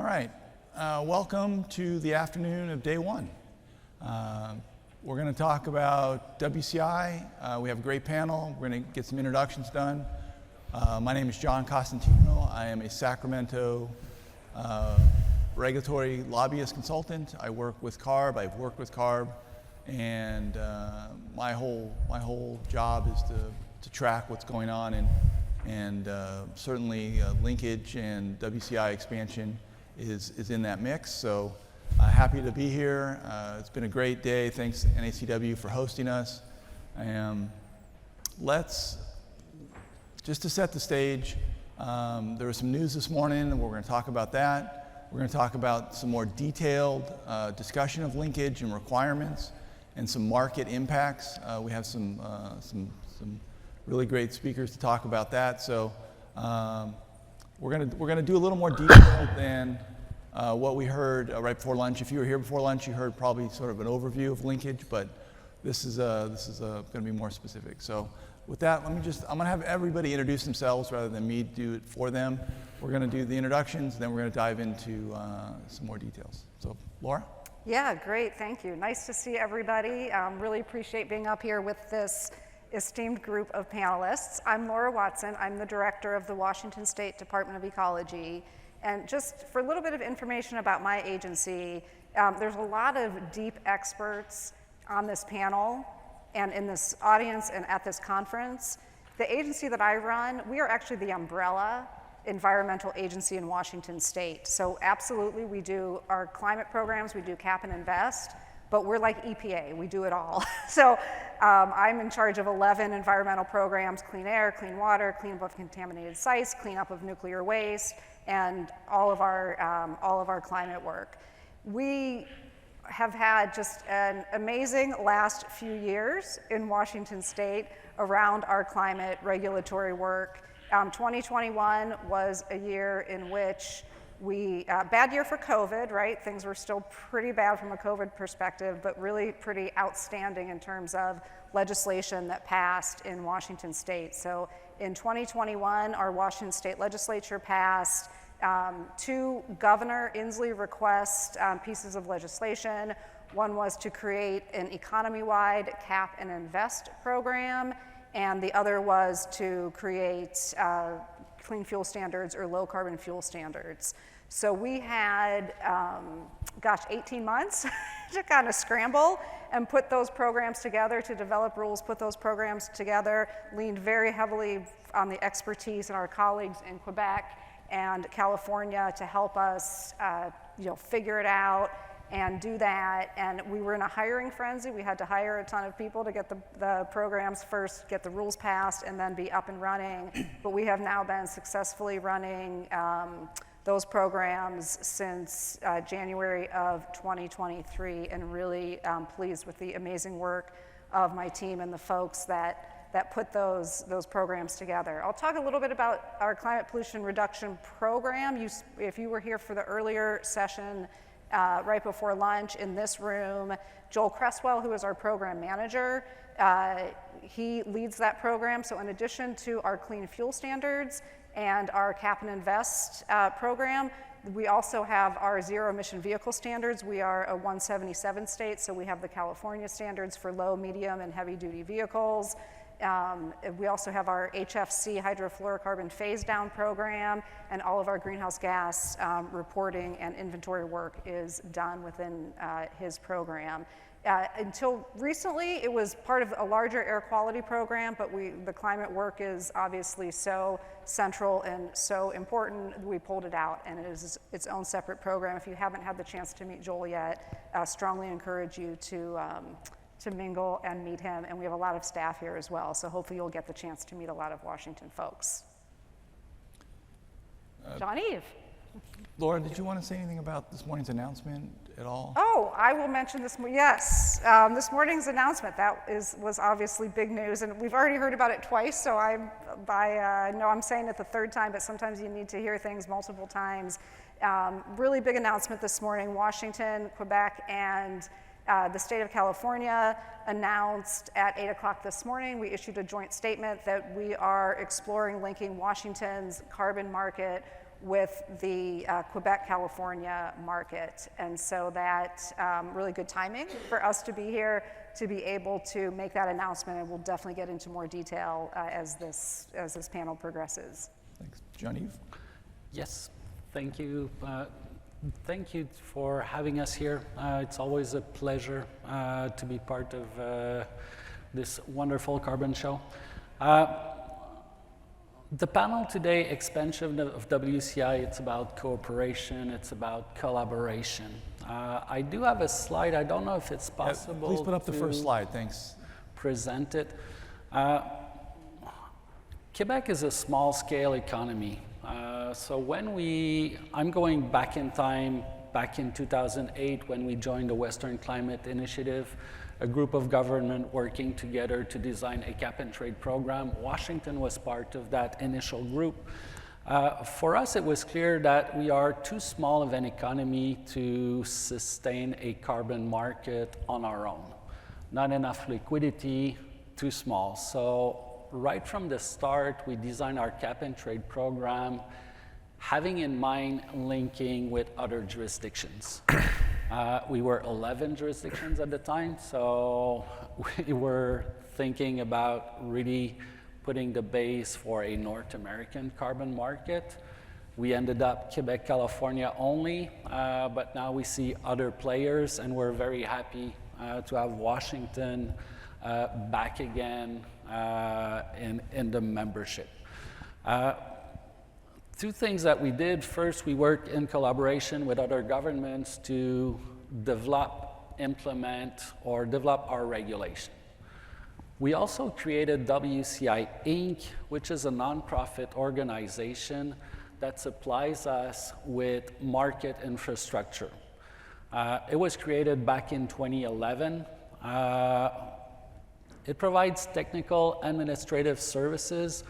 All right, welcome to the afternoon of day one. We're going to talk about WCI. We have a great panel. We're going to get some introductions done. My name is Costantino. I am a Sacramento regulatory lobbyist consultant. I work with CARB. I've worked with CARB, and my whole job is to track what's going on, and certainly linkage and WCI expansion is in that mix. So happy to be here. It's been a great day. Thanks NACW for hosting us. Just to set the stage, there was some news this morning, and we're going to talk about that. We're going to talk about some more detailed discussion of linkage and requirements and some market impacts. We have some really great speakers to talk about that. So we're going to do a little more detail than what we heard right before lunch. If you were here before lunch, you heard probably sort of an overview of linkage, but this is going to be more specific. So with that, I'm going to have everybody introduce themselves rather than me do it for them. We're going to do the introductions, then we're going to dive into some more details. So Laura? Yeah, great, thank you. Nice to see everybody. Really appreciate being up here with this esteemed group of panelists. I'm Laura Watson. I'm the director of the Washington State Department of Ecology. And just for a little bit of information about my agency, there's a lot of deep experts on this panel and in this audience and at this conference. The agency that I run, we are actually the umbrella environmental agency in Washington State. So absolutely, we do our climate programs, we do cap and invest, but we're like EPA, we do it all. So I'm in charge of 11 environmental programs: clean air, clean water, clean above contaminated sites, clean up of nuclear waste, and all of our climate work. We have had just an amazing last few years in Washington State around our climate regulatory work. 2021 was a year in which bad year for COVID, right? Things were still pretty bad from a COVID perspective, but really pretty outstanding in terms of legislation that passed in Washington State. So in 2021, our Washington State legislature passed two Governor Inslee request pieces of legislation. One was to create an economy-wide cap and invest program, and the other was to create clean fuel standards or low carbon fuel standards. So we had, 18 months to kind of scramble and put those programs together, to develop rules, put those programs together, leaned very heavily on the expertise and our colleagues in Quebec and California to help us figure it out and do that. And we were in a hiring frenzy. We had to hire a ton of people to get the programs first, get the rules passed, and then be up and running. But we have now been successfully running those programs since January of 2023, and really pleased with the amazing work of my team and the folks that put those programs together. I'll talk a little bit about our climate pollution reduction program. If you were here for the earlier session right before lunch in this room, Joel Cresswell, who is our program manager, he leads that program. So in addition to our clean fuel standards and our cap and invest program, we also have our zero emission vehicle standards. We are a 177 state, so we have the California standards for low, medium, and heavy duty vehicles. We also have our HFC hydrofluorocarbon phase down program, and all of our greenhouse gas reporting and inventory work is done within his program. Until recently, it was part of a larger air quality program, but the climate work is obviously so central and so important, we pulled it out, and it is its own separate program. If you haven't had the chance to meet Joel yet, strongly encourage you to mingle and meet him, and we have a lot of staff here as well, so hopefully you'll get the chance to meet a lot of Washington folks. Jean-Yves. Laura, did you want to say anything about this morning's announcement at all? Oh, I will mention this. Yes, this morning's announcement, was obviously big news, and we've already heard about it twice, so I know I'm saying it the third time, but sometimes you need to hear things multiple times. Really big announcement this morning. Washington, Quebec, and the state of California announced at 8 o'clock this morning, we issued a joint statement that we are exploring linking Washington's carbon market with the Quebec, California market. And so that really good timing for us to be here to be able to make that announcement, and we'll definitely get into more detail as this panel progresses. Thanks. Jean-Yves? Yes, thank you. Thank you for having us here. It's always a pleasure to be part of this wonderful carbon show. The panel today, expansion of WCI, it's about cooperation, it's about collaboration. I do have a slide. I don't know if it's possible. Please put up the first slide, thanks. Present it. Quebec is a small-scale economy. So I'm going back in time, back in 2008 when we joined the Western Climate Initiative, a group of government working together to design a cap-and-trade program. Washington was part of that initial group. For us, it was clear that we are too small of an economy to sustain a carbon market on our own. Not enough liquidity, too small. So right from the start, we designed our cap-and-trade program having in mind linking with other jurisdictions. We were 11 jurisdictions at the time, so we were thinking about really putting the base for a North American carbon market. We ended up Quebec, California only, but now we see other players, and we're very happy to have Washington back again in the membership. Two things that we did. First, we worked in collaboration with other governments to develop, implement, or develop our regulation. We also created WCI Inc., which is a nonprofit organization that supplies us with market infrastructure. It was created back in 2011. It provides technical administrative services,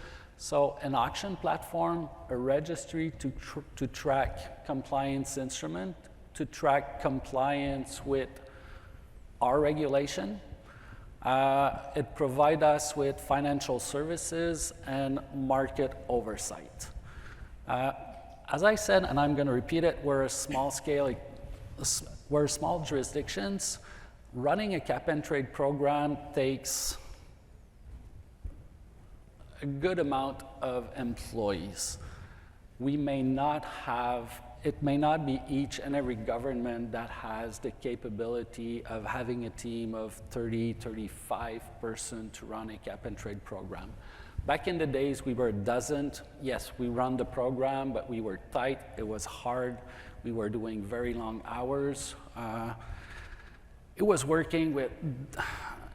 so an auction platform, a registry to track compliance instrument, to track compliance with our regulation. It provides us with financial services and market oversight. As I said, and I'm going to repeat it, we're small jurisdictions. Running a cap-and-trade program takes a good amount of employees. It may not be each and every government that has the capability of having a team of 30, 35 person to run a cap-and-trade program. Back in the days, we were a dozen. Yes, we run the program, but we were tight. It was hard. We were doing very long hours. It was working with,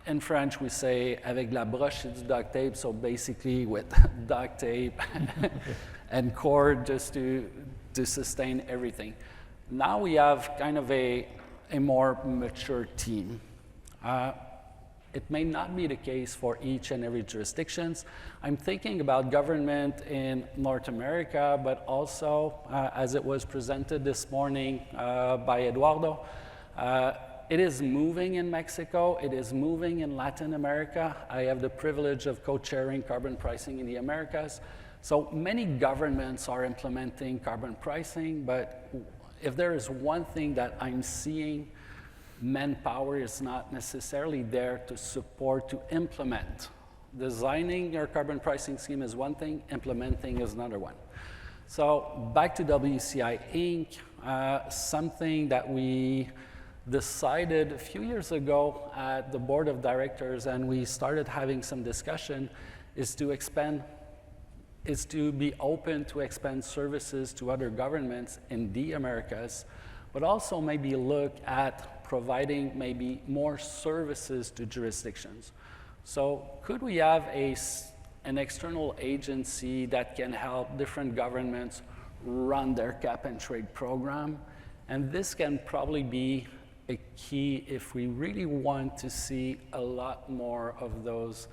in French, we say, avec la broche et du duct tape, so basically with duct tape and cord just to sustain everything. Now we have kind of a more mature team. It may not be the case for each and every jurisdictions. I'm thinking about government in North America, but also, as it was presented this morning by Eduardo, it is moving in Mexico, it is moving in Latin America. I have the privilege of co-chairing carbon pricing in the Americas. So many governments are implementing carbon pricing, but if there is one thing that I'm seeing, manpower is not necessarily there to support, to implement. Designing your carbon pricing scheme is one thing, implementing is another one. So back to WCI Inc., something that we decided a few years ago at the board of directors, and we started having some discussion, is to be open to expand services to other governments in the Americas, but also maybe look at providing maybe more services to jurisdictions. So could we have an external agency that can help different governments run their cap-and-trade program? And this can probably be a key if we really want to see a lot more of those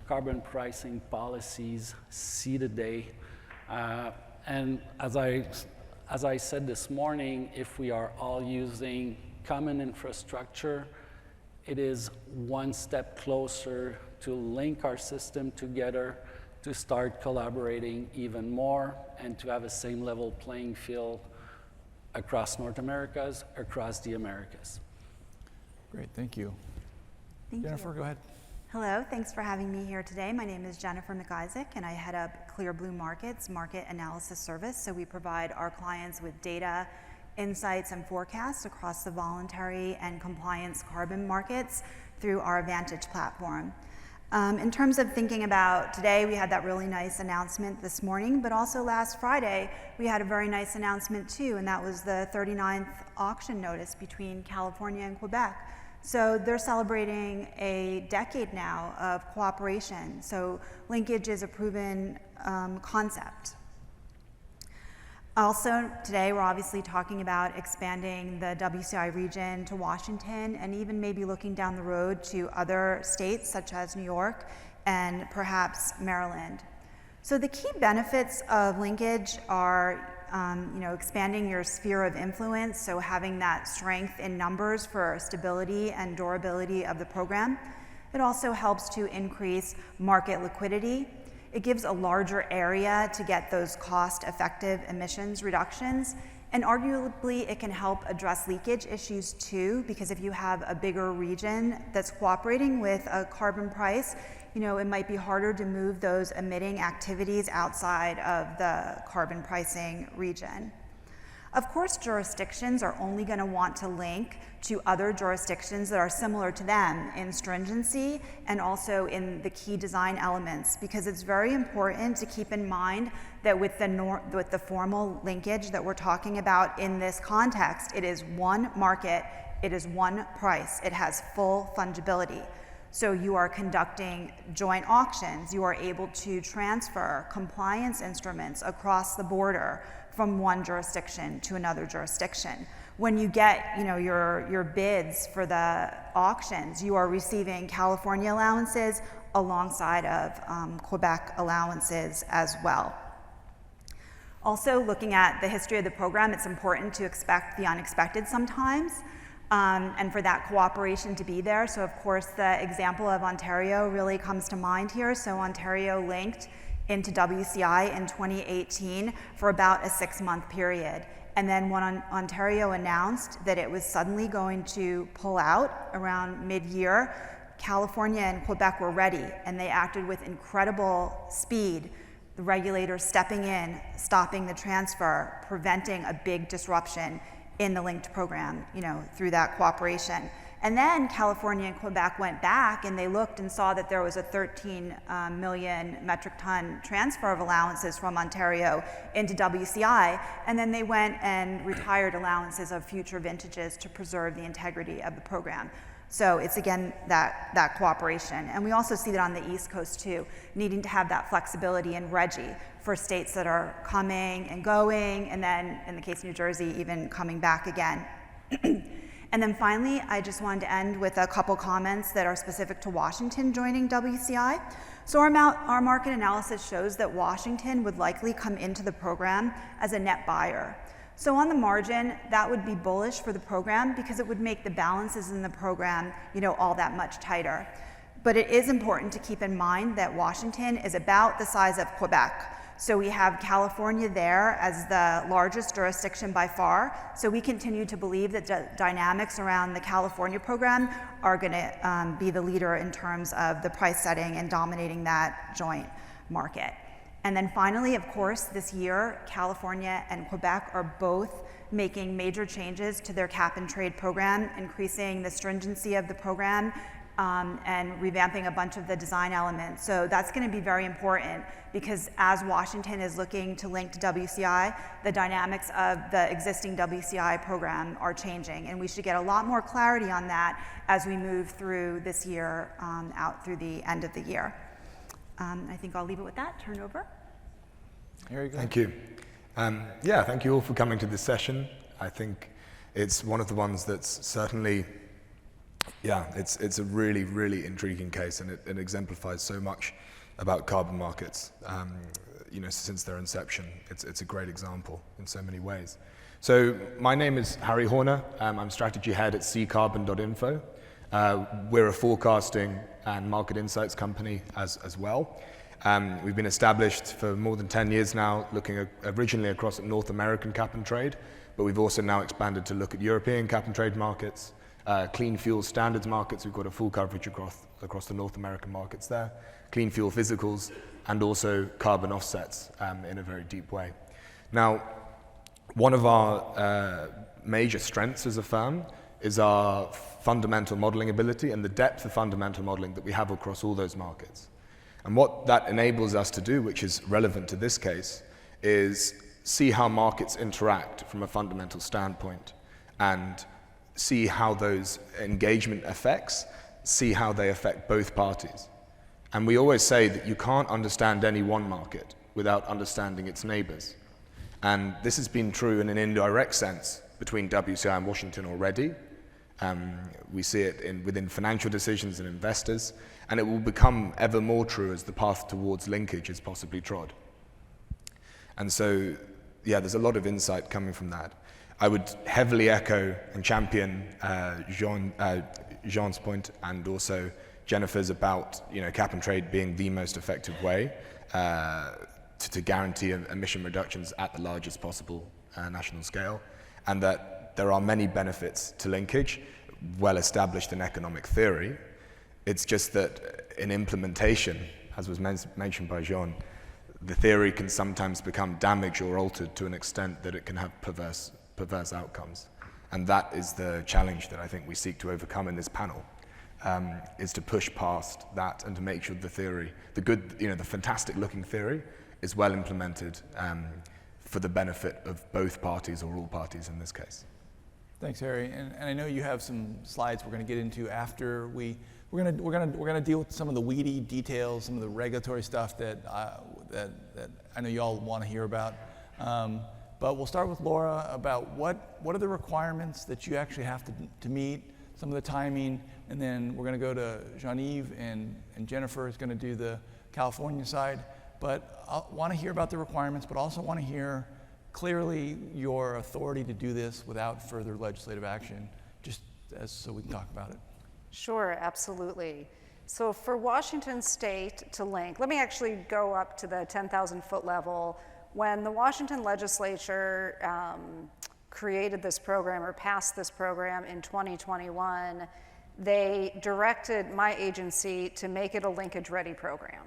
carbon pricing policies see the day. And as I said this morning, if we are all using common infrastructure, it is one step closer to link our system together to start collaborating even more and to have a same level playing field across North Americas, across the Americas. Great, thank you. Thank Jennifer, you. go ahead. Hello, thanks for having me here today. My name is Jennifer McIsaac, and I head up ClearBlue Markets Market Analysis Service. So we provide our clients with data, insights, and forecasts across the voluntary and compliance carbon markets through our Vantage platform. In terms of thinking about today, we had that really nice announcement this morning, but also last Friday, we had a very nice announcement too, and that was the 39th auction notice between California and Quebec. So they're celebrating a decade now of cooperation. So linkage is a proven concept. Also, today we're obviously talking about expanding the WCI region to Washington and even maybe looking down the road to other states such as New York and perhaps Maryland. So the key benefits of linkage are expanding your sphere of influence, so having that strength in numbers for stability and durability of the program. It also helps to increase market liquidity. It gives a larger area to get those cost-effective emissions reductions, and arguably it can help address leakage issues too, because if you have a bigger region that's cooperating with a carbon price, it might be harder to move those emitting activities outside of the carbon pricing region. Of course, jurisdictions are only going to want to link to other jurisdictions that are similar to them in stringency and also in the key design elements, because it's very important to keep in mind that with the formal linkage that we're talking about in this context, it is one market, it is one price, it has full fungibility. So you are conducting joint auctions, you are able to transfer compliance instruments across the border from one jurisdiction to another jurisdiction. When you get your bids for the auctions, you are receiving California allowances alongside of Quebec allowances as well. Also, looking at the history of the program, it's important to expect the unexpected sometimes. And for that cooperation to be there. So of course the example of Ontario really comes to mind here. So Ontario linked into WCI in 2018 for about a 6-month period. And then when Ontario announced that it was suddenly going to pull out around mid-year, California and Quebec were ready, and they acted with incredible speed. The regulators stepping in, stopping the transfer, preventing a big disruption in the linked program, through that cooperation. And then California and Quebec went back and they looked and saw that there was a 13 million metric ton transfer of allowances from Ontario into WCI, and then they went and retired allowances of future vintages to preserve the integrity of the program. So it's again that cooperation. And we also see that on the East Coast too, needing to have that flexibility in RGGI for states that are coming and going, and then in the case of New Jersey, even coming back again. And then finally, I just wanted to end with a couple comments that are specific to Washington joining WCI. So our market analysis shows that Washington would likely come into the program as a net buyer. So on the margin, that would be bullish for the program because it would make the balances in the program, all that much tighter. But it is important to keep in mind that Washington is about the size of Quebec. So we have California there as the largest jurisdiction by far. So we continue to believe that the dynamics around the California program are going to be the leader in terms of the price setting and dominating that joint market. And then finally, of course, this year, California and Quebec are both making major changes to their cap and trade program, increasing the stringency of the program, and revamping a bunch of the design elements. So that's going to be very important because as Washington is looking to link to WCI, the dynamics of the existing WCI program are changing, and we should get a lot more clarity on that as we move through this year out through the end of the year. I think I'll leave it with that. Turn over. Here you go. Thank you. Thank you all for coming to this session. I think it's one of the ones that's certainly, it's a really, really intriguing case, and it exemplifies so much about carbon markets. Since their inception, it's a great example in so many ways. So my name is Harry Horner. I'm strategy head at cCarbon.info. We're a forecasting and market insights company as well. We've been established for more than 10 years now, looking originally across at North American cap and trade, but we've also now expanded to look at European cap and trade markets, clean fuel standards markets. We've got a full coverage across the North American markets there, clean fuel physicals, and also carbon offsets in a very deep way. Now, one of our major strengths as a firm is our fundamental modeling ability and the depth of fundamental modeling that we have across all those markets. And what that enables us to do, which is relevant to this case, is see how markets interact from a fundamental standpoint and see how those engagement effects, see how they affect both parties. And we always say that you can't understand any one market without understanding its neighbors. And this has been true in an indirect sense between WCI and Washington already. We see it within financial decisions and investors, and it will become ever more true as the path towards linkage is possibly trod. And so, yeah, there's a lot of insight coming from that. I would heavily echo and champion Jean's point and also Jennifer's about cap and trade being the most effective way to guarantee emission reductions at the largest possible national scale, and that there are many benefits to linkage, well established in economic theory. It's just that in implementation, as was mentioned by Jean, the theory can sometimes become damaged or altered to an extent that it can have perverse outcomes. And that is the challenge that I think we seek to overcome in this panel, is to push past that and to make sure the theory, the fantastic looking theory, is well implemented for the benefit of both parties or all parties in this case. Thanks, Harry. And I know you have some slides we're going to get into after we're going to deal with some of the weedy details, some of the regulatory stuff that I know you all want to hear about. But we'll start with Laura about what are the requirements that you actually have to meet, some of the timing, and then we're going to go to Jean-Yves and Jennifer is going to do the California side. But I want to hear about the requirements, but also want to hear clearly your authority to do this without further legislative action, just so we can talk about it. Sure, absolutely. So for Washington State to link, let me actually go up to the 10,000 foot level. When the Washington legislature created this program or passed this program in 2021, they directed my agency to make it a linkage-ready program.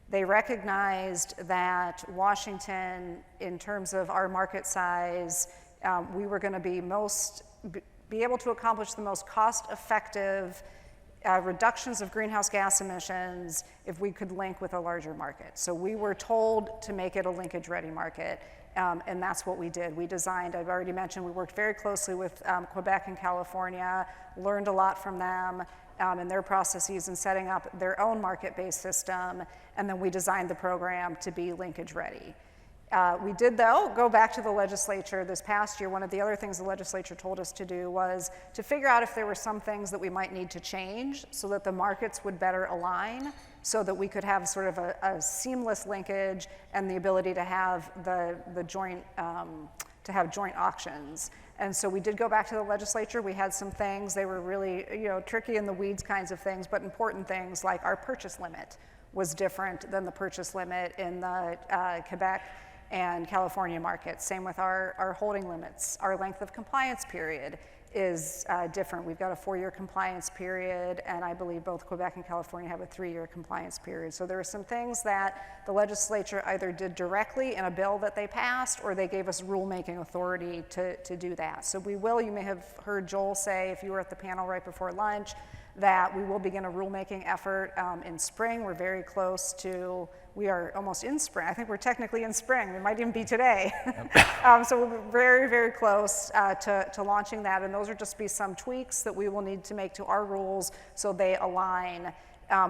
They recognized that Washington, in terms of our market size, we were going to be able to accomplish the most cost-effective reductions of greenhouse gas emissions if we could link with a larger market. So we were told to make it a linkage-ready market, and that's what we did. We designed, I've already mentioned, we worked very closely with Quebec and California, learned a lot from them and their processes in setting up their own market-based system, and then we designed the program to be linkage-ready. We did, though, go back to the legislature this past year. One of the other things the legislature told us to do was to figure out if there were some things that we might need to change so that the markets would better align, so that we could have sort of a seamless linkage and the ability to have the joint joint auctions. And so we did go back to the legislature. We had some things, they were really tricky in the weeds kinds of things, but important things like our purchase limit was different than the purchase limit in the Quebec and California markets. Same with our holding limits. Our length of compliance period is different. We've got a 4-year compliance period, and I believe both Quebec and California have a 3-year compliance period. So there are some things that the legislature either did directly in a bill that they passed, or they gave us rulemaking authority to do that. So we will, you may have heard Joel say, if you were at the panel right before lunch, that we will begin a rulemaking effort in spring. We're very close to, we are almost in spring. I think we're technically in spring. We might even be today. So we're very, very close to launching that. And those will just be some tweaks that we will need to make to our rules so they align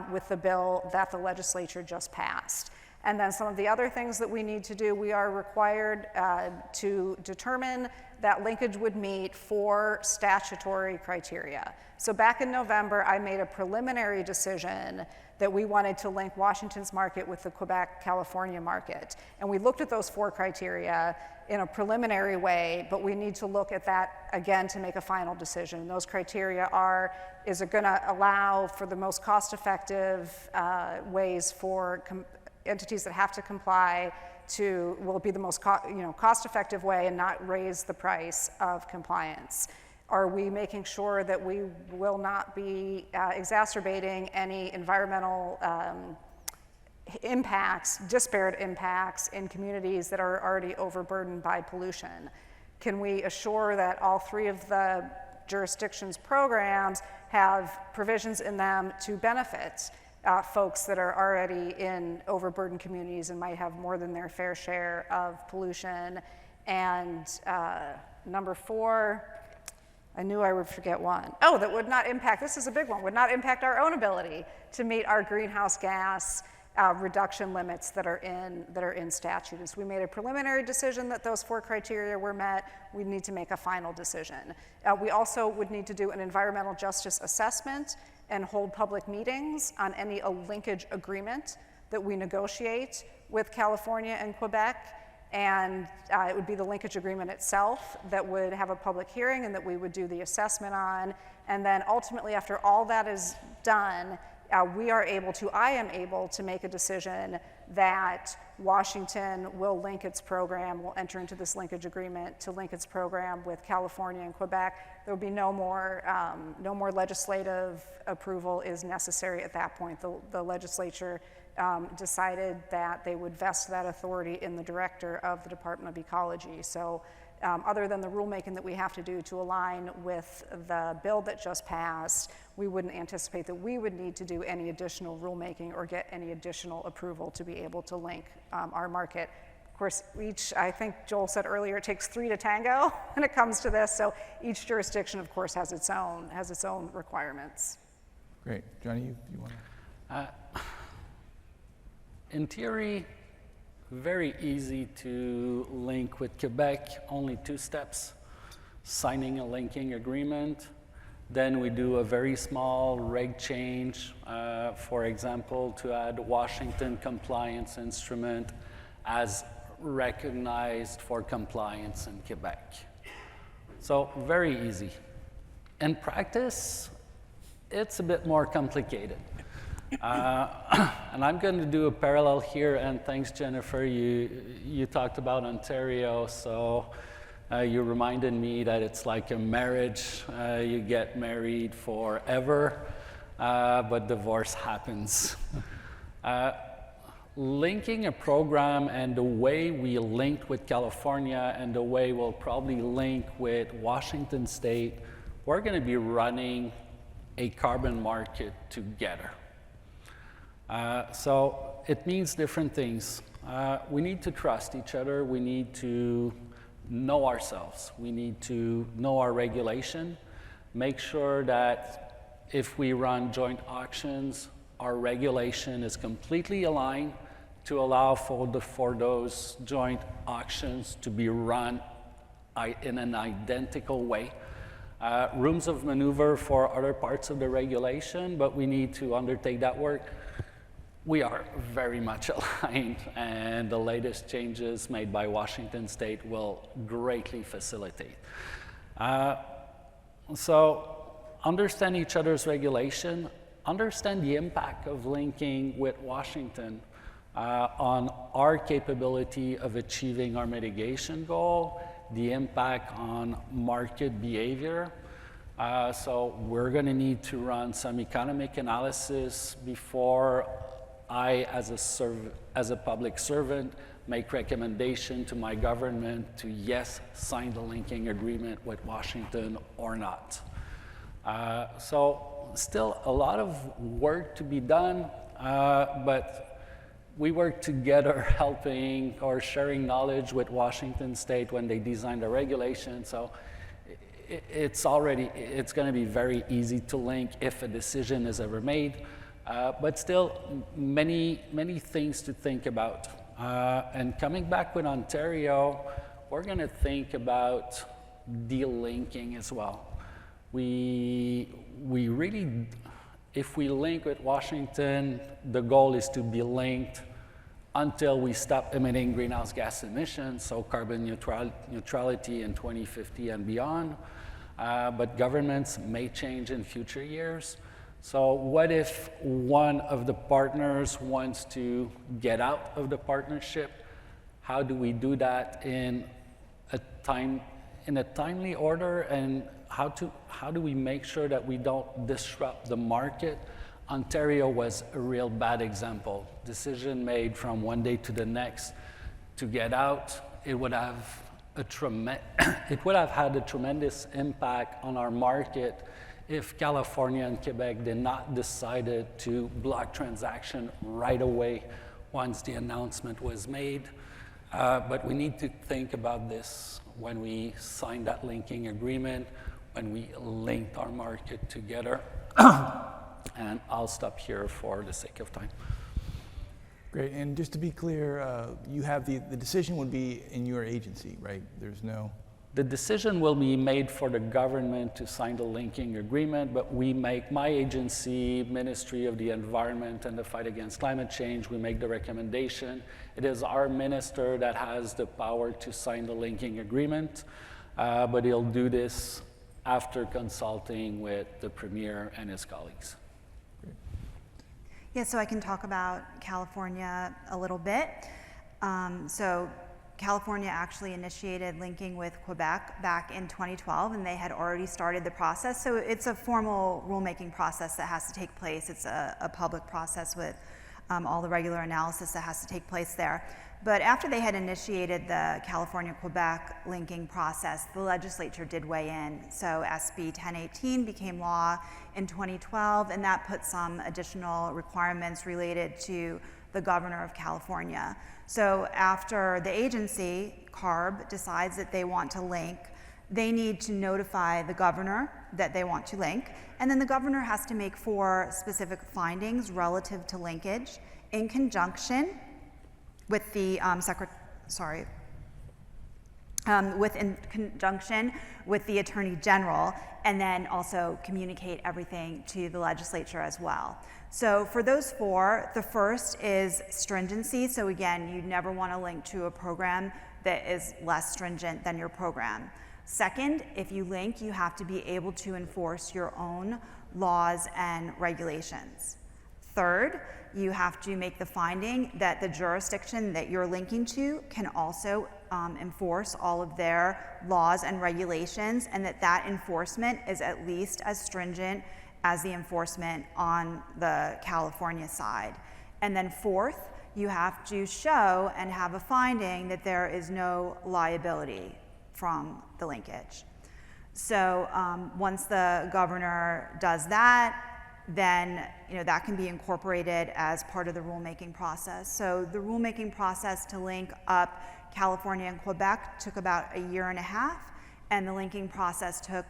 with the bill that the legislature just passed. And then some of the other things that we need to do, we are required to determine that linkage would meet 4 statutory criteria. So back in November, I made a preliminary decision that we wanted to link Washington's market with the Quebec-California market. And we looked at those 4 criteria in a preliminary way, but we need to look at that again to make a final decision. Those criteria are, is it gonna allow for the most cost-effective ways for entities that have to comply will be the most cost-effective way and not raise the price of compliance? Are we making sure that we will not be exacerbating any environmental impacts, disparate impacts in communities that are already overburdened by pollution? Can we assure that all 3 of the jurisdictions' programs have provisions in them to benefit folks that are already in overburdened communities and might have more than their fair share of pollution? And number 4, I knew I would forget one. Oh, that would not impact, this is a big one, would not impact our own ability to meet our greenhouse gas reduction limits that are in statute. As we made a preliminary decision that those 4 criteria were met, we need to make a final decision. We also would need to do an environmental justice assessment and hold public meetings on any linkage agreement that we negotiate with California and Quebec. And it would be the linkage agreement itself that would have a public hearing and that we would do the assessment on. And then ultimately, after all that is done, I am able to make a decision that Washington will enter into this linkage agreement to link its program with California and Quebec. There will be no more legislative approval is necessary at that point. The legislature decided that they would vest that authority in the director of the Department of Ecology. So other than the rulemaking that we have to do to align with the bill that just passed, we wouldn't anticipate that we would need to do any additional rulemaking or get any additional approval to be able to link our market. Of course, I think Joel said earlier, it takes 3 to tango when it comes to this. So each jurisdiction, of course, has its own requirements. Great. Jean-Yves, you want to? In theory, very easy to link with Quebec, only 2 steps. Signing a linking agreement, then we do a very small reg change, for example, to add Washington compliance instrument as recognized for compliance in Quebec. So very easy. In practice, it's a bit more complicated. And I'm going to do a parallel here, and thanks, Jennifer, you talked about Ontario, so you reminded me that it's like a marriage. You get married forever, but divorce happens. Linking a program and the way we linked with California and the way we'll probably link with Washington State, we're going to be running a carbon market together. So it means different things. We need to trust each other. We need to know ourselves. We need to know our regulation, make sure that if we run joint auctions, our regulation is completely aligned to allow for those joint auctions to be run in an identical way. Rooms of maneuver for other parts of the regulation, but we need to undertake that work. We are very much aligned, and the latest changes made by Washington State will greatly facilitate. So understand each other's regulation, understand the impact of linking with Washington on our capability of achieving our mitigation goal, the impact on market behavior. So we're going to need to run some economic analysis before I, as a public servant, make recommendation to my government to, yes, sign the linking agreement with Washington or not. So still a lot of work to be done, but we work together helping or sharing knowledge with Washington State when they design the regulation. So it's going to be very easy to link if a decision is ever made. But still, many things to think about. And coming back with Ontario, we're going to think about delinking as well. We really, if we link with Washington, the goal is to be linked until we stop emitting greenhouse gas emissions, so carbon neutrality in 2050 and beyond. But governments may change in future years. So what if one of the partners wants to get out of the partnership? How do we do that in a timely order, and how do we make sure that we don't disrupt the market? Ontario was a real bad example. Decision made from one day to the next to get out. It would have had a tremendous impact on our market if California and Quebec did not decided to block transaction right away once the announcement was made. But we need to think about this when we sign that linking agreement, when we linked our market together. And I'll stop here for the sake of time. Great, and just to be clear, you have the decision would be in your agency, right? There's no... The decision will be made for the government to sign the linking agreement, but we make, my agency, Ministry of the Environment and the Fight Against Climate Change, we make the recommendation. It is our minister that has the power to sign the linking agreement, but he'll do this after consulting with the Premier and his colleagues. Yeah, so I can talk about California a little bit. So California actually initiated linking with Quebec back in 2012, and they had already started the process. So it's a formal rulemaking process that has to take place. It's a public process with all the regular analysis that has to take place there. But after they had initiated the California-Quebec linking process, the legislature did weigh in. So SB 1018 became law in 2012, and that put some additional requirements related to the governor of California. So after the agency, CARB, decides that they want to link, they need to notify the governor that they want to link, and then the governor has to make 4 specific findings relative to linkage in conjunction with the in conjunction with the Attorney General, and then also communicate everything to the legislature as well. So for those 4, the first is stringency. So again, you never want to link to a program that is less stringent than your program. Second, if you link, you have to be able to enforce your own laws and regulations. Third, you have to make the finding that the jurisdiction that you're linking to can also enforce all of their laws and regulations, and that enforcement is at least as stringent as the enforcement on the California side. And then fourth, you have to show and have a finding that there is no liability from the linkage. So once the governor does that, then that can be incorporated as part of the rulemaking process. So the rulemaking process to link up California and Quebec took about 1.5 years, and the linking process took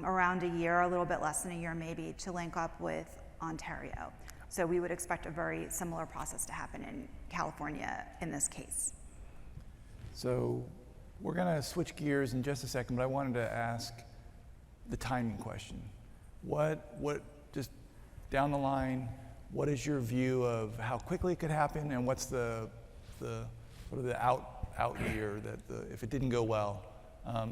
around a year, a little bit less than a year maybe, to link up with Ontario. So we would expect a very similar process to happen in California in this case. So we're going to switch gears in just a second, but I wanted to ask the timing question. What just down the line, what is your view of how quickly it could happen, and what's the out year that if it didn't go well?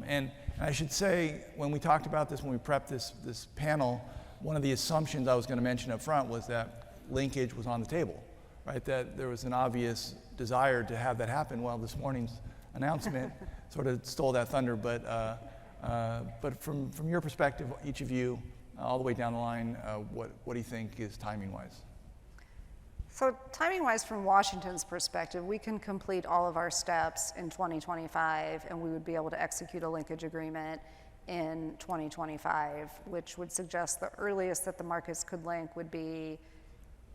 And I should say, when we talked about this, when we prepped this panel, one of the assumptions I was going to mention up front was that linkage was on the table, right? That there was an obvious desire to have that happen. Well, this morning's announcement sort of stole that thunder, but from your perspective, each of you, all the way down the line, what do you think is timing-wise? So timing-wise, from Washington's perspective, we can complete all of our steps in 2025, and we would be able to execute a linkage agreement in 2025, which would suggest the earliest that the markets could link would be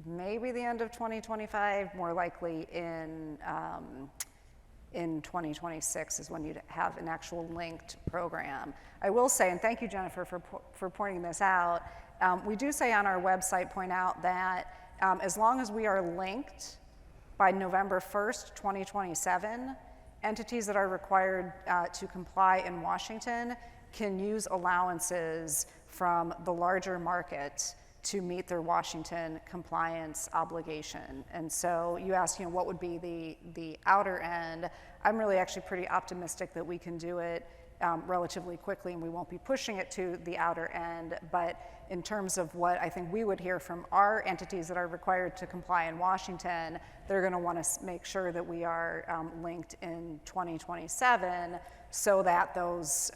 maybe the end of 2025, more likely in 2026 is when you'd have an actual linked program. I will say, and thank you, Jennifer, for pointing this out, we do say on our website, point out that as long as we are linked by November 1st, 2027, entities that are required to comply in Washington can use allowances from the larger market to meet their Washington compliance obligation. And so you ask, what would be the outer end? I'm really actually pretty optimistic that we can do it relatively quickly, and we won't be pushing it to the outer end. But in terms of what I think we would hear from our entities that are required to comply in Washington, they're going to want to make sure that we are linked in 2027 so that those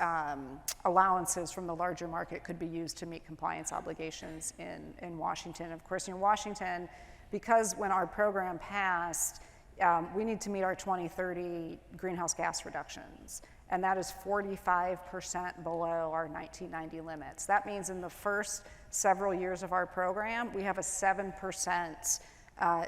allowances from the larger market could be used to meet compliance obligations in Washington. Of course, in Washington, because when our program passed, we need to meet our 2030 greenhouse gas reductions, and that is 45% below our 1990 limits. That means in the first several years of our program, we have a 7%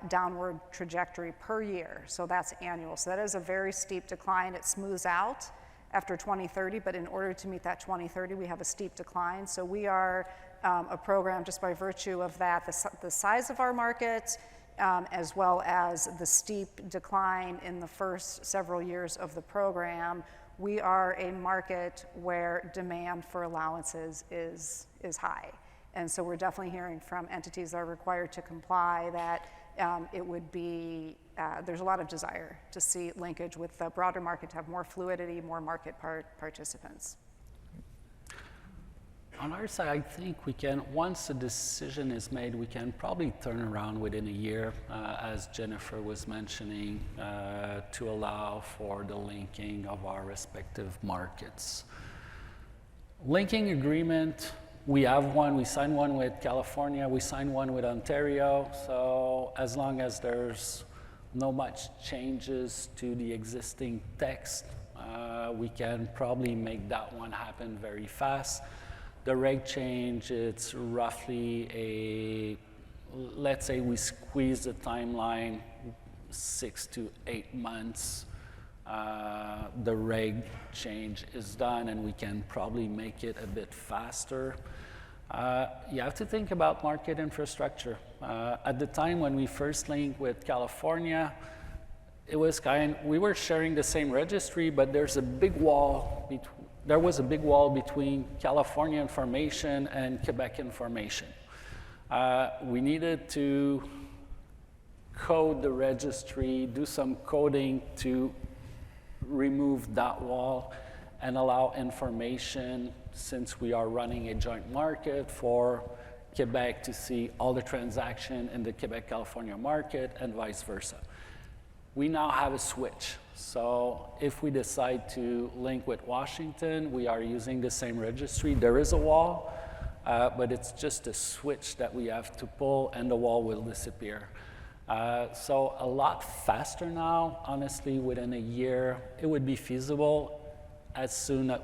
downward trajectory per year, so that's annual. So that is a very steep decline. It smooths out after 2030, but in order to meet that 2030, we have a steep decline. So we are a program just by virtue of that, the size of our market, as well as the steep decline in the first several years of the program. We are a market where demand for allowances is high. And so we're definitely hearing from entities that are required to comply that it would be, there's a lot of desire to see linkage with the broader market, to have more fluidity, more market participants. On our side, I think we can, once a decision is made, we can probably turn around within a year, as Jennifer was mentioning, to allow for the linking of our respective markets. Linking agreement, we have one. We signed one with California. We signed one with Ontario. So as long as there's no much changes to the existing text, we can probably make that one happen very fast. The reg change, it's roughly let's say we squeeze the timeline 6 to 8 months. The reg change is done, and we can probably make it a bit faster. You have to think about market infrastructure. At the time when we first linked with California, it was we were sharing the same registry, but there's a big wall there was a big wall between California information and Quebec information. We needed to code the registry, do some coding to remove that wall and allow information, since we are running a joint market, for Quebec to see all the transaction in the Quebec-California market and vice versa. We now have a switch. So if we decide to link with Washington, we are using the same registry. There is a wall, but it's just a switch that we have to pull, and the wall will disappear. So a lot faster now, honestly, within a year, it would be feasible. As soon as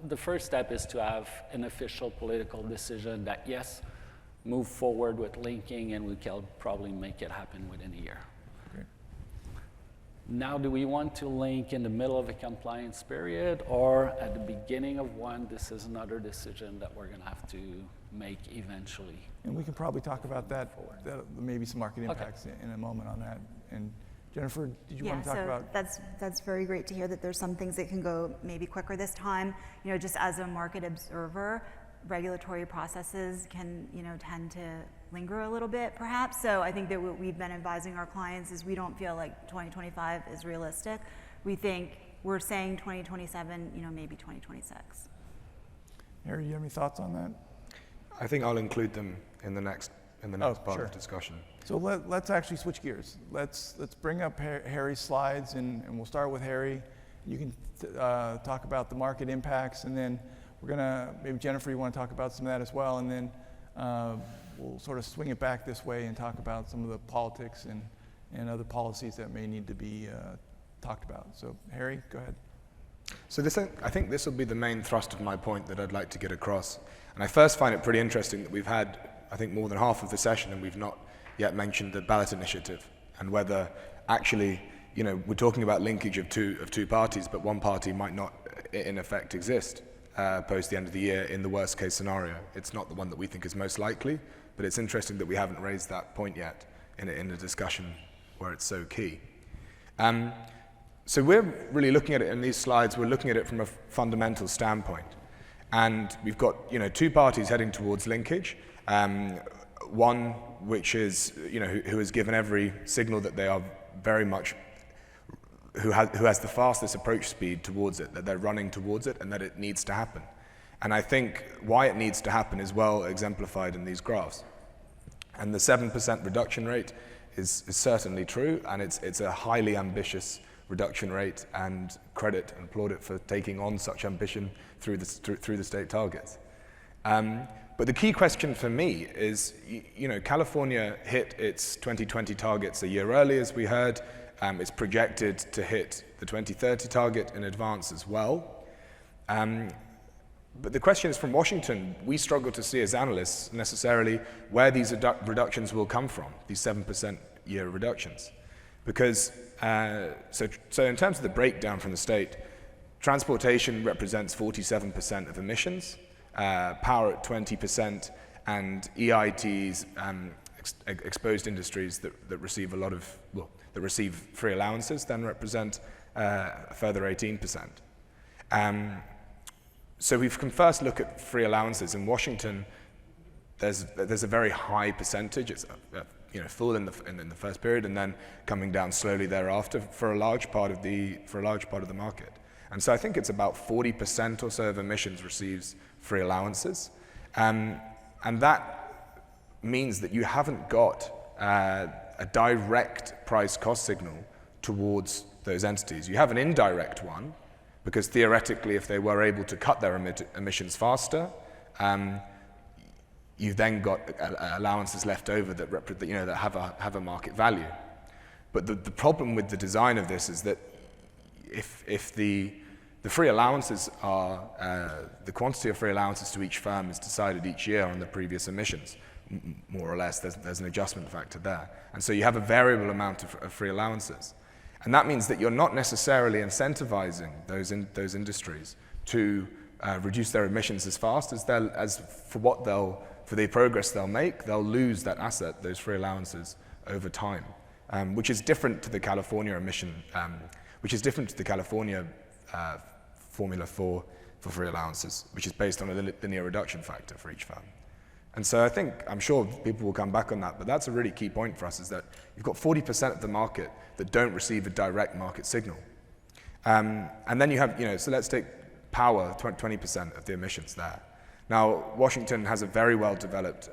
the first step is to have an official political decision that, yes, move forward with linking, and we can probably make it happen within a year. Now, do we want to link in the middle of a compliance period or at the beginning of one? This is another decision that we're going to have to make eventually. And we can probably talk about that maybe some market impacts in a moment on that. And Jennifer, did you want to talk about? That's very great to hear that there's some things that can go maybe quicker this time. You know, just as a market observer, regulatory processes can, tend to linger a little bit perhaps. So I think that what we've been advising our clients is we don't feel like 2025 is realistic. We think we're saying 2027, maybe 2026. Harry, you have any thoughts on that? I think I'll include them in the next part of the discussion. So let's actually switch gears. Let's bring up Harry's slides, and we'll start with Harry. You can talk about the market impacts, and then we're gonna, maybe Jennifer, you want to talk about some of that as well, and then we'll sort of swing it back this way and talk about some of the politics and other policies that may need to be talked about. So Harry, go ahead. So I think this will be the main thrust of my point that I'd like to get across. And I first find it pretty interesting that we've had, I think, more than half of the session, and we've not yet mentioned the ballot initiative, and whether actually, we're talking about linkage of two parties, but one party might not in effect exist post the end of the year in the worst case scenario. It's not the one that we think is most likely, but it's interesting that we haven't raised that point yet in a discussion where it's so key. So we're really looking at it in these slides, we're looking at it from a fundamental standpoint. And we've got, two parties heading towards linkage. One which is, who has given every signal that they are very much who has the fastest approach speed towards it, that they're running towards it, and that it needs to happen. And I think why it needs to happen is well exemplified in these graphs. And the 7% reduction rate is certainly true, and it's a highly ambitious reduction rate, and credit and applaud for taking on such ambition through the state targets. But the key question for me is, California hit its 2020 targets a year early, as we heard. It's projected to hit the 2030 target in advance as well. But the question is, from Washington, we struggle to see as analysts necessarily where these reductions will come from, these 7% year reductions. Because, so in terms of the breakdown from the state, transportation represents 47% of emissions, power at 20%, and EITs, exposed industries that receive a lot of, that receive free allowances, then represent a further 18%. So we can first look at free allowances. In Washington, there's a very high percentage. It's full in the first period, and then coming down slowly thereafter for a large part of the market. And so I think it's about 40% or so of emissions receives free allowances, and that means that you haven't got a direct price cost signal towards those entities. You have an indirect one, because theoretically, if they were able to cut their emissions faster, you've then got allowances left over that have a market value. But the problem with the design of this is that if the free allowances are the quantity of free allowances to each firm is decided each year on the previous emissions, more or less. There's an adjustment factor there, and so you have a variable amount of free allowances. And that means that you're not necessarily incentivizing those industries to reduce their emissions as fast as for the progress they'll make. They'll lose that asset, those free allowances, over time, which is different to the California formula for free allowances, which is based on a linear reduction factor for each firm. And so I'm sure people will come back on that, but that's a really key point for us, is that you've got 40% of the market that don't receive a direct market signal. And then you have, so let's take power, 20% of the emissions there. Now, Washington has a very well-developed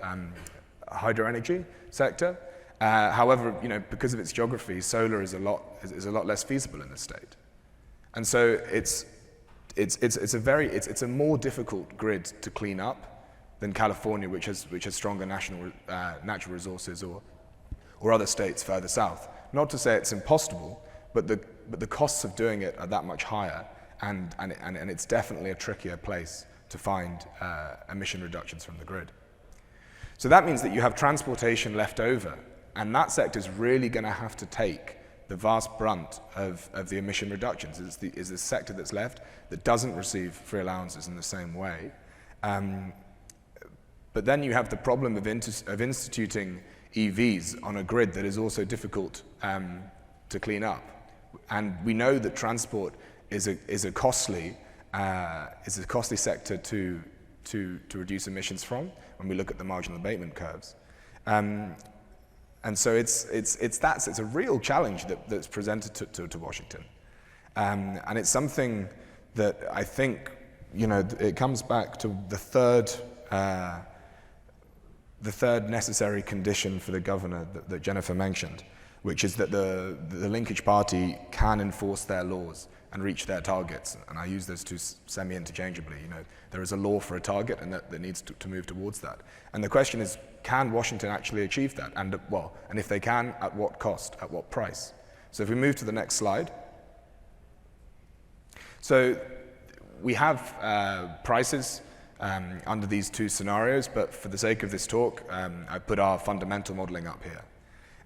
hydro energy sector. However, because of its geography, solar is a lot less feasible in the state. And so it's a more difficult grid to clean up than California, which has stronger natural resources, or other states further south. Not to say it's impossible, but the costs of doing it are that much higher, and it's definitely a trickier place to find emission reductions from the grid. So that means that you have transportation left over, and that sector is really going to have to take the vast brunt of the emission reductions. Is the sector that's left that doesn't receive free allowances in the same way. But then you have the problem of instituting EVs on a grid that is also difficult to clean up. And we know that transport is a costly sector to reduce emissions from when we look at the marginal abatement curves. And so it's a real challenge that's presented to Washington. And it's something that I think, it comes back to the third necessary condition for the governor that Jennifer mentioned, which is that the linkage party can enforce their laws and reach their targets. And I use those two semi-interchangeably. There is a law for a target, and that needs to move towards that. And the question is, can Washington actually achieve that? And if they can, at what cost, at what price? So if we move to the next slide. So we have prices under these two scenarios, but for the sake of this talk, I put our fundamental modeling up here.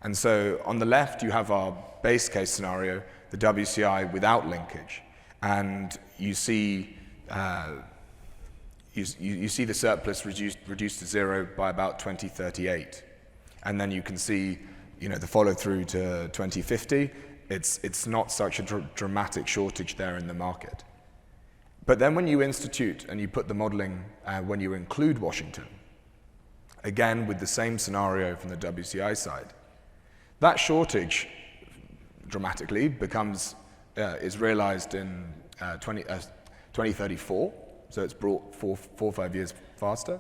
And so on the left, you have our base case scenario, the WCI without linkage, and you see you see the surplus reduced to zero by about 2038, and then you can see the follow through to 2050. It's not such a dramatic shortage there in the market. But then when you institute and you put the modeling, when you include Washington, again with the same scenario from the WCI side, that shortage dramatically becomes is realized in 2034, so it's brought 4 or 5 years faster.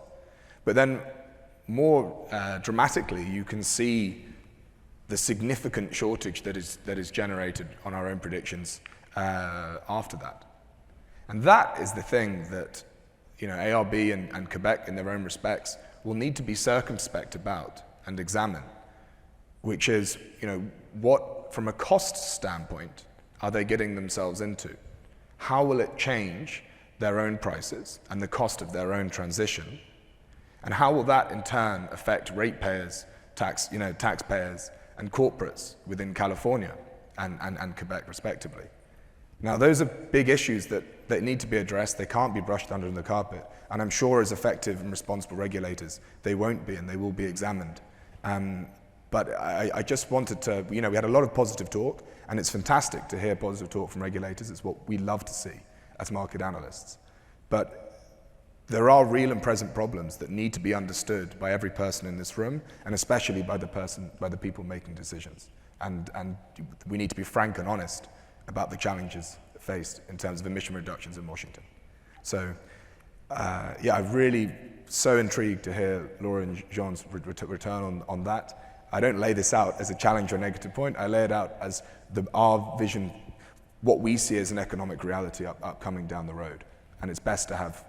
But then more dramatically, you can see the significant shortage that is generated on our own predictions after that. And that is the thing that ARB and Quebec, in their own respects, will need to be circumspect about and examine, which is, what, from a cost standpoint, are they getting themselves into? How will it change their own prices and the cost of their own transition? And how will that, in turn, affect ratepayers, taxpayers, and corporates within California and Quebec, respectively? Now, those are big issues that need to be addressed. They can't be brushed under the carpet. And I'm sure as effective and responsible regulators, they won't be, and they will be examined. But I just wanted to, we had a lot of positive talk, and it's fantastic to hear positive talk from regulators. It's what we love to see as market analysts. But there are real and present problems that need to be understood by every person in this room, and especially by the people making decisions. And we need to be frank and honest about the challenges faced in terms of emission reductions in Washington. So, I'm really so intrigued to hear Laura and Jean's return on that. I don't lay this out as a challenge or negative point. I lay it out as our vision, what we see as an economic reality upcoming down the road. And it's best to have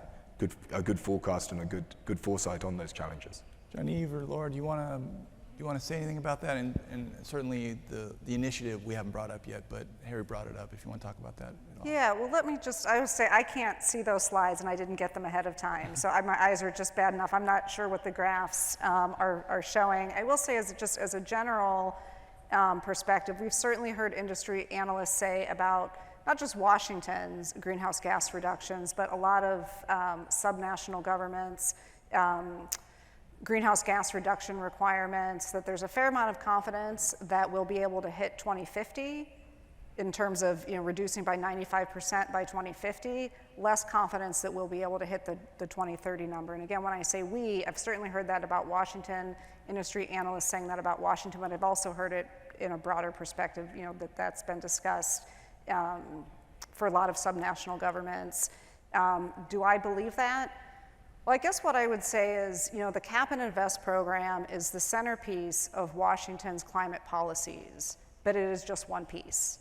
a good forecast and a good foresight on those challenges. Jean-Yves or Laura, do you want to say anything about that? And certainly the initiative we haven't brought up yet, but Harry brought it up. If you want to talk about that at all. Yeah, well, I would say I can't see those slides, and I didn't get them ahead of time, so my eyes are just bad enough. I'm not sure what the graphs are showing. I will say, as a general perspective, we've certainly heard industry analysts say about not just Washington's greenhouse gas reductions, but a lot of subnational governments, greenhouse gas reduction requirements, that there's a fair amount of confidence that we'll be able to hit 2050 in terms of reducing by 95% by 2050, less confidence that we'll be able to hit the 2030 number. And again, when I say we, I've certainly heard that about Washington, industry analysts saying that about Washington, but I've also heard it in a broader perspective, that's been discussed for a lot of subnational governments. Do I believe that? Well, I guess what I would say is, the Cap and Invest program is the centerpiece of Washington's climate policies, but it is just one piece.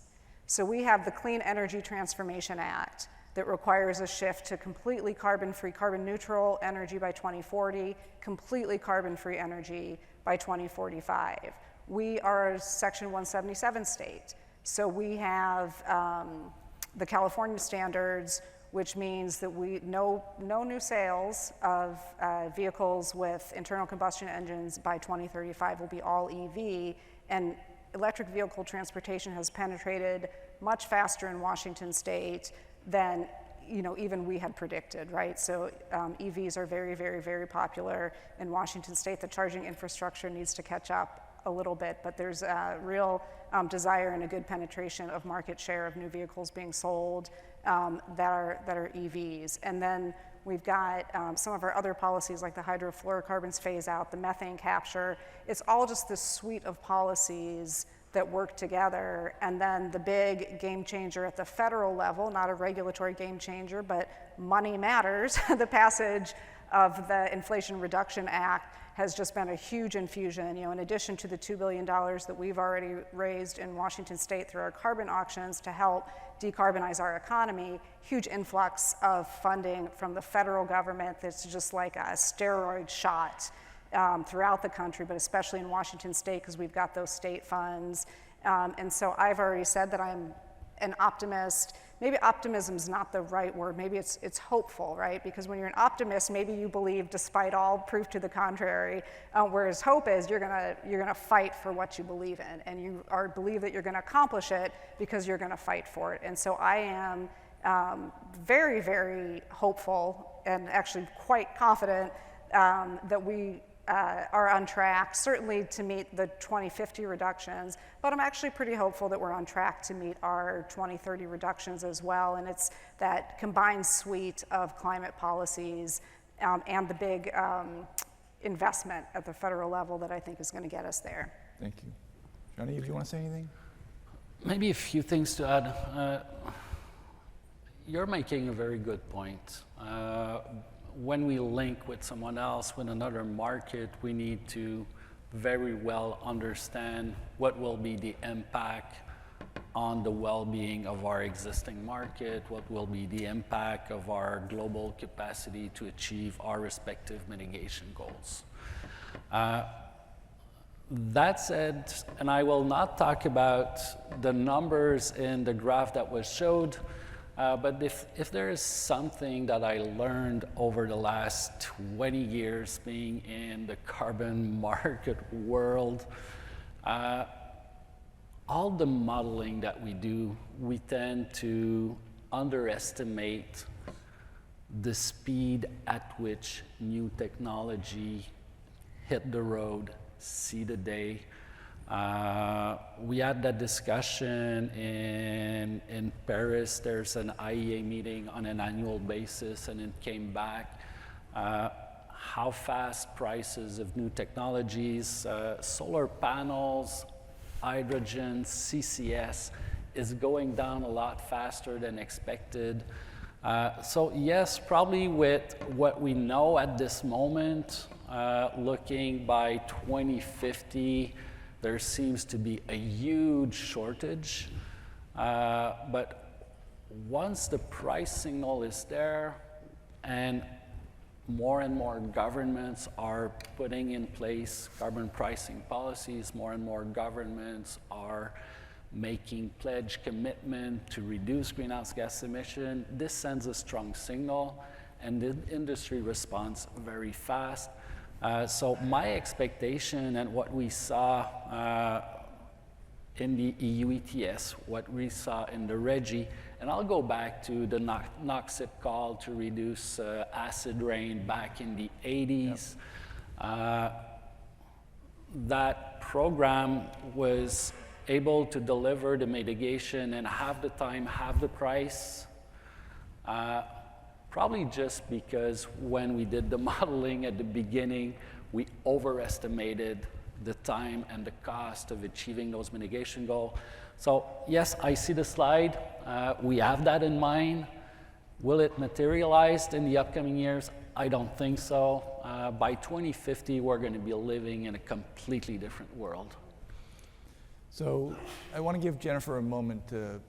So we have the Clean Energy Transformation Act that requires a shift to completely carbon-free, carbon-neutral energy by 2040, completely carbon-free energy by 2045. We are a Section 177 state. So we have the California standards, which means that no new sales of vehicles with internal combustion engines by 2035 will be all EV, and electric vehicle transportation has penetrated much faster in Washington state than even we had predicted, right? So EVs are very, very, very popular in Washington state. The charging infrastructure needs to catch up a little bit, but there's a real desire and a good penetration of market share of new vehicles being sold that are EVs. And then we've got some of our other policies like the hydrofluorocarbons phase out, the methane capture. It's all just this suite of policies that work together. And then the big game changer at the federal level, not a regulatory game changer, but money matters, the passage of the Inflation Reduction Act has just been a huge infusion. In addition to the $2 billion that we've already raised in Washington state through our carbon auctions to help decarbonize our economy, huge influx of funding from the federal government that's just like a steroid shot throughout the country, but especially in Washington state because we've got those state funds. And so I've already said that I'm an optimist. Maybe optimism's not the right word. Maybe it's hopeful, right? Because when you're an optimist, maybe you believe despite all proof to the contrary. Whereas hope is you're gonna fight for what you believe in, and you believe that you're gonna accomplish it because you're gonna fight for it. And so I am very, very hopeful and actually quite confident that we are on track, certainly to meet the 2050 reductions, but I'm actually pretty hopeful that we're on track to meet our 2030 reductions as well, and it's that combined suite of climate policies and the big investment at the federal level that I think is going to get us there. Thank you. Jean-Yves, do you want to say anything? Maybe a few things to add. You're making a very good point. When we link with someone else, with another market, we need to very well understand what will be the impact on the well-being of our existing market, what will be the impact of our global capacity to achieve our respective mitigation goals. That said, and I will not talk about the numbers in the graph that was showed, but if there is something that I learned over the last 20 years being in the carbon market world, all the modeling that we do, we tend to underestimate the speed at which new technology hit the road, see the day. We had that discussion in Paris. There's an IEA meeting on an annual basis, and it came back how fast prices of new technologies, solar panels, hydrogen, CCS, is going down a lot faster than expected. So yes, probably with what we know at this moment, looking by 2050, there seems to be a huge shortage. But once the price signal is there and more governments are putting in place carbon pricing policies, more and more governments are making pledge commitment to reduce greenhouse gas emission, this sends a strong signal, and the industry responds very fast. So my expectation and what we saw in the EU ETS, what we saw in the RGGI, and I'll go back to the NOxIP call to reduce acid rain back in the 80s. That program was able to deliver the mitigation in half the time, half the price. Probably just because when we did the modeling at the beginning, we overestimated the time and the cost of achieving those mitigation goals. So yes, I see the slide. We have that in mind. Will it materialize in the upcoming years? I don't think so. By 2050, we're going to be living in a completely different world. So I want to give Jennifer a moment to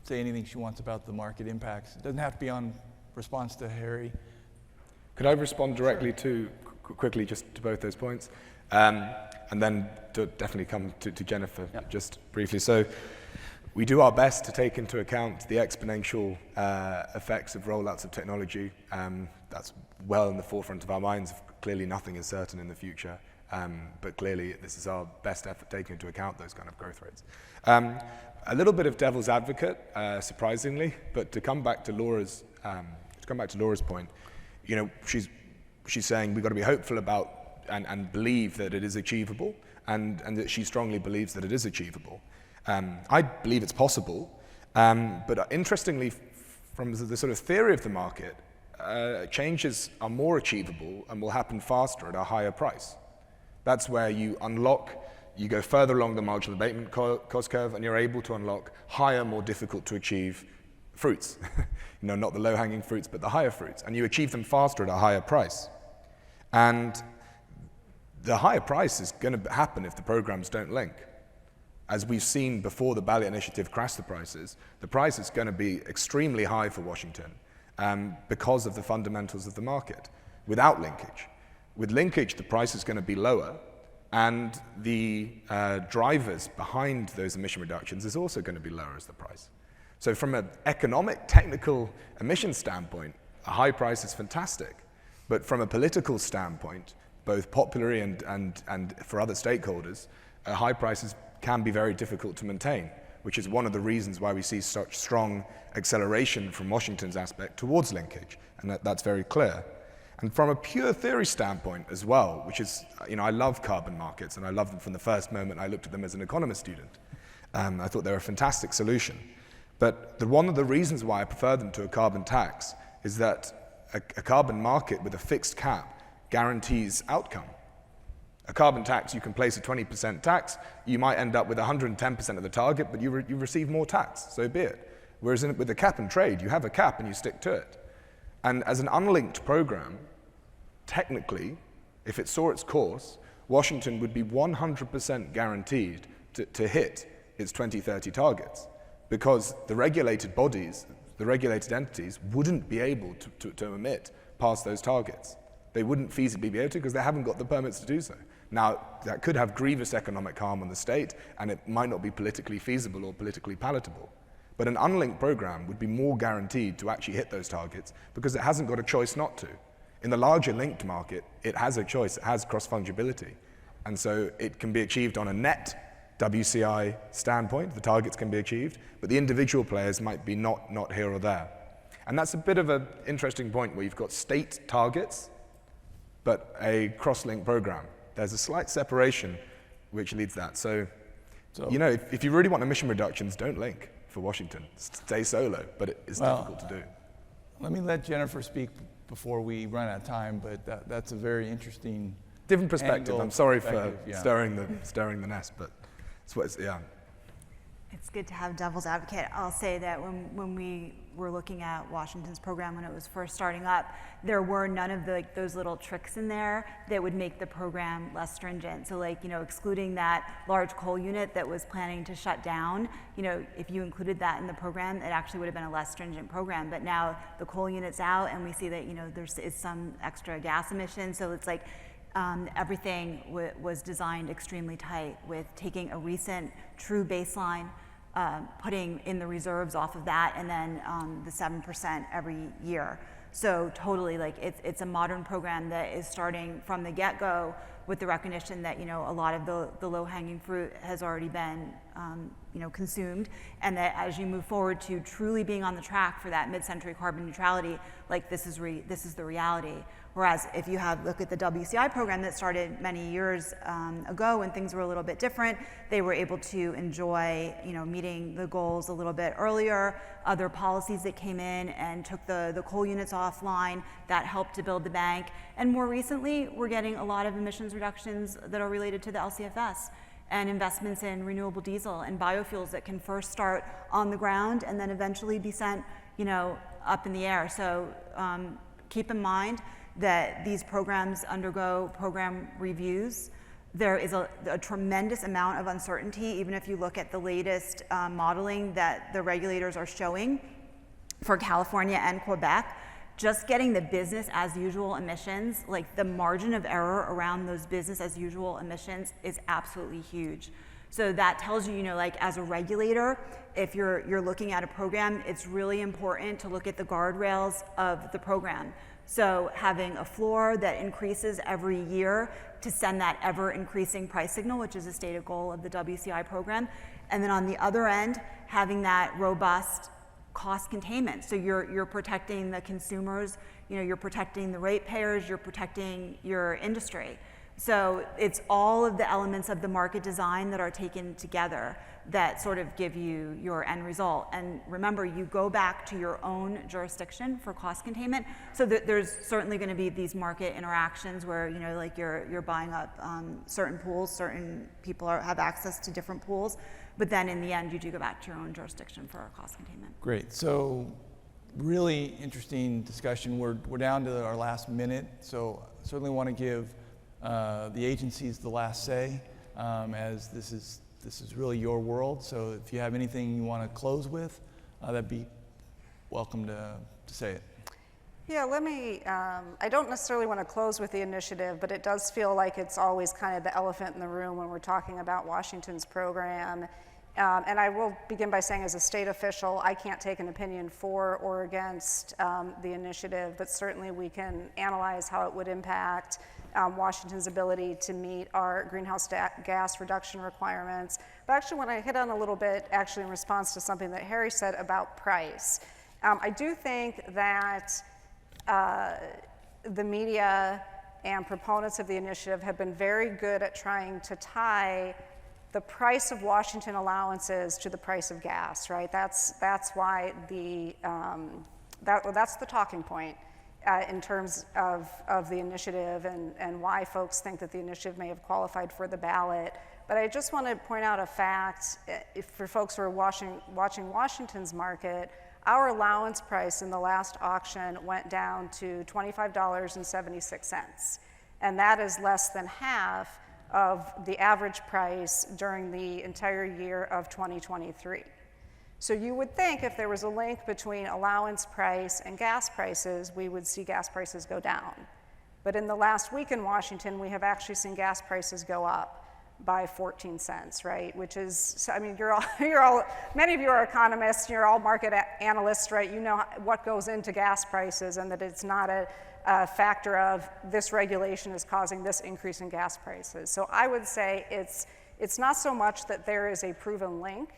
say anything she wants about the market impacts. It doesn't have to be on response to Harry. Could I respond directly quickly just to both those points? And then to definitely come to Jennifer just briefly. So we do our best to take into account the exponential effects of rollouts of technology. That's well in the forefront of our minds. Clearly nothing is certain in the future, but clearly this is our best effort taking into account those kind of growth rates. A little bit of devil's advocate, surprisingly, but to come back to Laura's point, you know, she's saying we've got to be hopeful about and believe that it is achievable, and that she strongly believes that it is achievable. I believe it's possible, but interestingly, from the sort of theory of the market, changes are more achievable and will happen faster at a higher price. That's where you go further along the marginal abatement cost curve, and you're able to unlock higher, more difficult to achieve fruits. You know, not the low-hanging fruits, but the higher fruits, and you achieve them faster at a higher price. And the higher price is going to happen if the programs don't link. As we've seen before the ballot initiative crashed the price is going to be extremely high for Washington because of the fundamentals of the market, without linkage. With linkage, the price is going to be lower, and the drivers behind those emission reductions is also going to be lower as the price. So from an economic, technical emission standpoint, a high price is fantastic. But from a political standpoint, both popularly and for other stakeholders, high prices can be very difficult to maintain, which is one of the reasons why we see such strong acceleration from Washington's aspect towards linkage, and that's very clear. And from a pure theory standpoint as well, which is, you know, I love carbon markets, and I love them from the first moment I looked at them as an economist student. I thought they were a fantastic solution. But one of the reasons why I prefer them to a carbon tax is that a carbon market with a fixed cap guarantees outcome. A carbon tax, you can place a 20% tax, you might end up with 110% of the target, but you receive more tax, so be it. Whereas with the cap and trade, you have a cap and you stick to it. And as an unlinked program, technically, if it saw its course, Washington would be 100% guaranteed to hit its 2030 targets, because the regulated bodies, the regulated entities, wouldn't be able to emit past those targets. They wouldn't feasibly be able to because they haven't got the permits to do so. Now, that could have grievous economic harm on the state, and it might not be politically feasible or politically palatable. But an unlinked program would be more guaranteed to actually hit those targets because it hasn't got a choice not to. In the larger linked market, it has a choice, it has cross-fungibility. And so it can be achieved on a net WCI standpoint, the targets can be achieved, but the individual players might be not here or there. And that's a bit of an interesting point where you've got state targets, but a cross-linked program. There's a slight separation which leads that. So you know, if you really want emission reductions, don't link for Washington. Stay solo, but it's difficult to do. Let me let Jennifer speak before we run out of time, but that's a very interesting different perspective. I'm sorry for yeah. stirring the nest, but it's what yeah. It's good to have devil's advocate. I'll say that when we were looking at Washington's program when it was first starting up, there were none of those little tricks in there that would make the program less stringent. So excluding that large coal unit that was planning to shut down, if you included that in the program, it actually would have been a less stringent program. But now the coal unit's out and we see that, there's some extra gas emissions. So it's everything was designed extremely tight with taking a recent true baseline, putting in the reserves off of that, and then the 7% every year. So totally, it's a modern program that is starting from the get-go with the recognition that a lot of the low-hanging fruit has already been consumed, and that as you move forward to truly being on the track for that mid-century carbon neutrality, this is the reality. Whereas if you look at the WCI program that started many years ago when things were a little bit different, they were able to enjoy meeting the goals a little bit earlier. Other policies that came in and took the coal units offline, that helped to build the bank. And more recently, we're getting a lot of emissions reductions that are related to the LCFS and investments in renewable diesel and biofuels that can first start on the ground and then eventually be sent up in the air. So keep in mind that these programs undergo program reviews. There is a tremendous amount of uncertainty, even if you look at the latest modeling that the regulators are showing for California and Quebec. Just getting the business as usual emissions, the margin of error around those business as usual emissions is absolutely huge. So that tells you, as a regulator, if you're looking at a program, it's really important to look at the guardrails of the program. So having a floor that increases every year to send that ever-increasing price signal, which is a stated goal of the WCI program. And then on the other end, having that robust cost containment. So you're protecting the consumers, you're protecting the ratepayers, you're protecting your industry. So it's all of the elements of the market design that are taken together that sort of give you your end result. And remember, you go back to your own jurisdiction for cost containment. So there's certainly going to be these market interactions where you're buying up certain pools, certain people have access to different pools, but then in the end you do go back to your own jurisdiction for cost containment. Great. So really interesting discussion. We're down to our last minute, so certainly want to give the agencies the last say, as this is really your world. So if you have anything you want to close with, that'd be welcome to say it. Yeah, let me, I don't necessarily want to close with the initiative, but it does feel like it's always kind of the elephant in the room when we're talking about Washington's program. And I will begin by saying, as a state official, I can't take an opinion for or against the initiative, but certainly we can analyze how it would impact Washington's ability to meet our greenhouse gas reduction requirements. But actually, when I hit on a little bit, actually in response to something that Harry said about price, I do think that the media and proponents of the initiative have been very good at trying to tie the price of Washington allowances to the price of gas, right? That's why that's the talking point. in terms of the initiative and why folks think that the initiative may have qualified for the ballot. But I just want to point out a fact, for folks who are watching Washington's market, our allowance price in the last auction went down to $25.76. And that is less than half of the average price during the entire year of 2023. So you would think if there was a link between allowance price and gas prices, we would see gas prices go down. But in the last week in Washington, we have actually seen gas prices go up by 14 cents, right? Which is, I mean, many of you are economists, you're all market analysts, right? You know what goes into gas prices and that it's not a factor of this regulation is causing this increase in gas prices. So I would say it's not so much that there is a proven link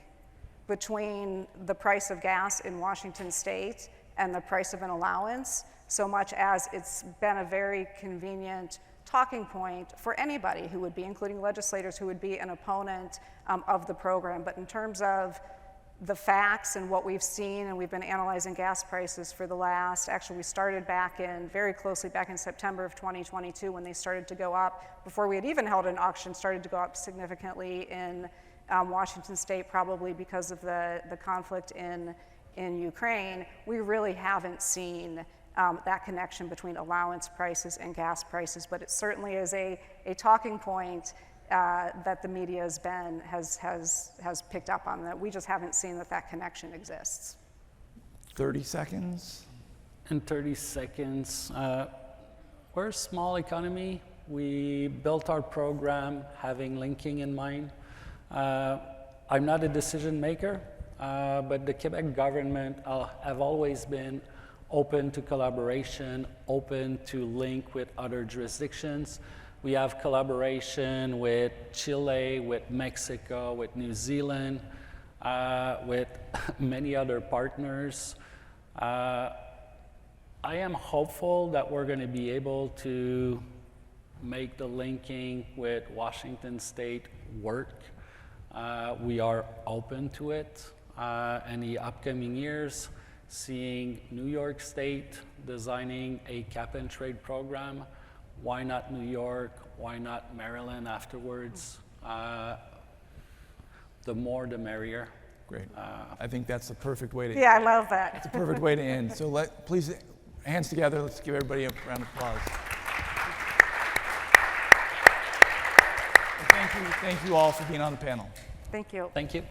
between the price of gas in Washington state and the price of an allowance, so much as it's been a very convenient talking point for anybody who would be, including legislators who would be an opponent of the program. But in terms of the facts and what we've seen, and we've been analyzing gas prices for the last, actually we started very closely back in September of 2022 when they started to go up, before we had even held an auction, started to go up significantly in Washington state, probably because of the conflict in Ukraine. We really haven't seen that connection between allowance prices and gas prices, but it certainly is a talking point that the media has picked up on. That we just haven't seen that connection exists. 30 seconds. In 30 seconds, we're a small economy. We built our program having linking in mind. I'm not a decision maker, but the Quebec government have always been open to collaboration, open to link with other jurisdictions. We have collaboration with Chile, with Mexico, with New Zealand, with many other partners. I am hopeful that we're going to be able to make the linking with Washington State work. We are open to it in the upcoming years. Seeing New York State designing a cap and trade program, why not New York? Why not Maryland afterwards? The more, the merrier. Great. I think that's the perfect way to. Yeah, I love that. It's a perfect way to end. So please, hands together. Let's give everybody a round of applause. And thank you all for being on the panel. Thank you. Thank you.